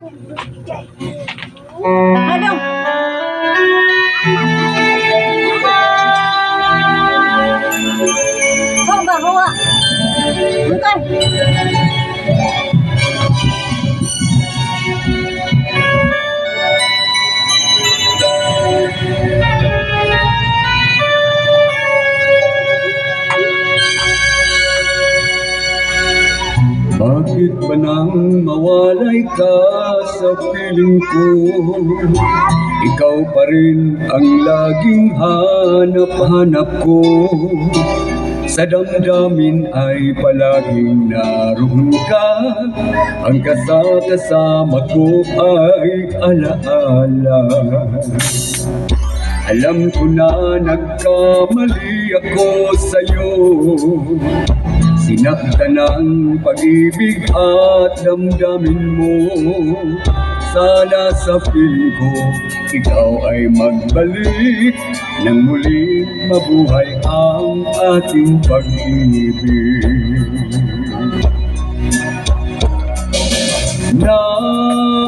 Madam. Bawa. Bukan. Bakit ba nang mawalay ka sa piling ko? Ikaw pa rin ang laging hanap-hanap ko. Sa damdamin ay palaging naroon ka. Ang kasama ko ay alaala. Alam ko na nagkamali ako sa'yo. Sinaktan ang pag-ibig at damdamin mo. Sana sa piling ko, ikaw ay magbalik nang muling mabuhay ang ating pag-ibig.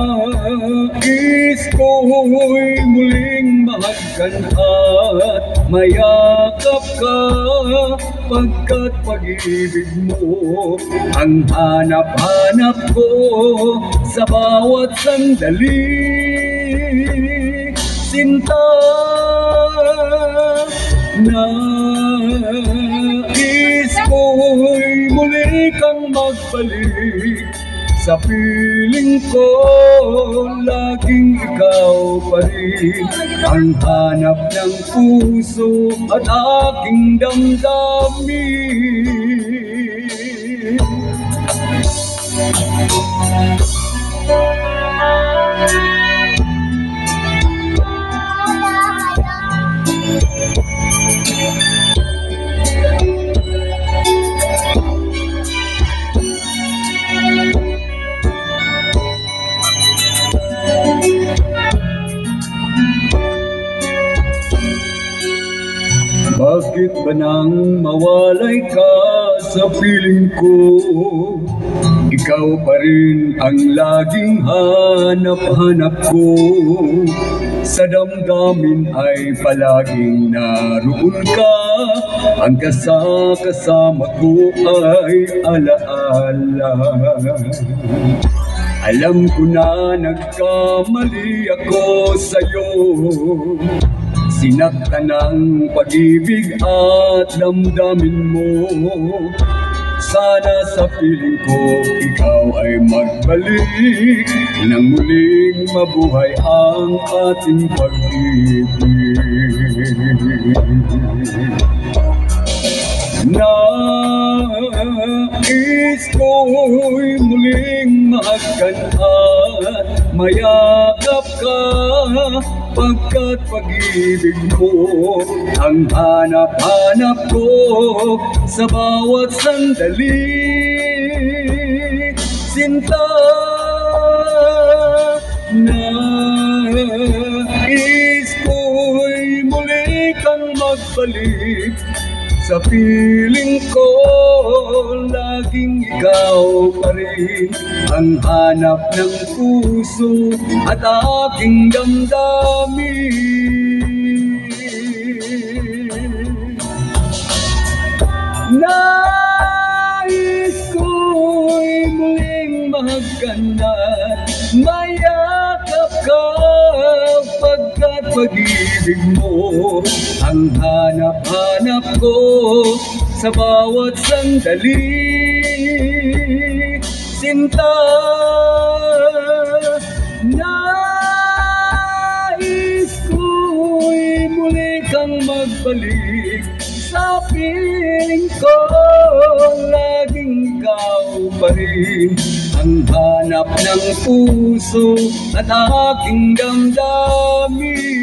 Nais ko'y muling mahagkan at mayakap ka, pagkat pag-ibig mo ang hanap-hanap ko sa bawat sandali. Sinta, nais ko'y muli kang magbalik sa piling ko. Laging ikaw pa rin ang hanap ng puso at aking damdamin. Bakit ba nang mawalay ka sa piling ko? Ikaw pa rin ang laging hanap-hanap ko. Sa damdamin ay palaging naroon ka. Ang kasama ko ay alaala. Alam ko na nagkamali ako sa'yo. Sinaktan ang pag-ibig at damdamin mo. Sana sa piling ko, ikaw ay magbalik nang muling mabuhay ang ating pag-ibig. Nais ko'y muling mahagkan at mayakap ka, pagkat pag-ibig mo ang hanap-hanap ko sa bawat sandali. Sinta, nais ko'y muli kang magbalik sa piling ko. Laging ikaw pa rin ang hanap ng puso at aking damdamin. Nais ko'y muling mahagkan at mayakap ka, pagkat pag-ibig mo ang hanap-hanap ko sa bawat sandali. Sinta, nais ko'y muli kang magbalik sa piling ko. Laging ikaw pa rin ang hanap ng puso at aking damdamin.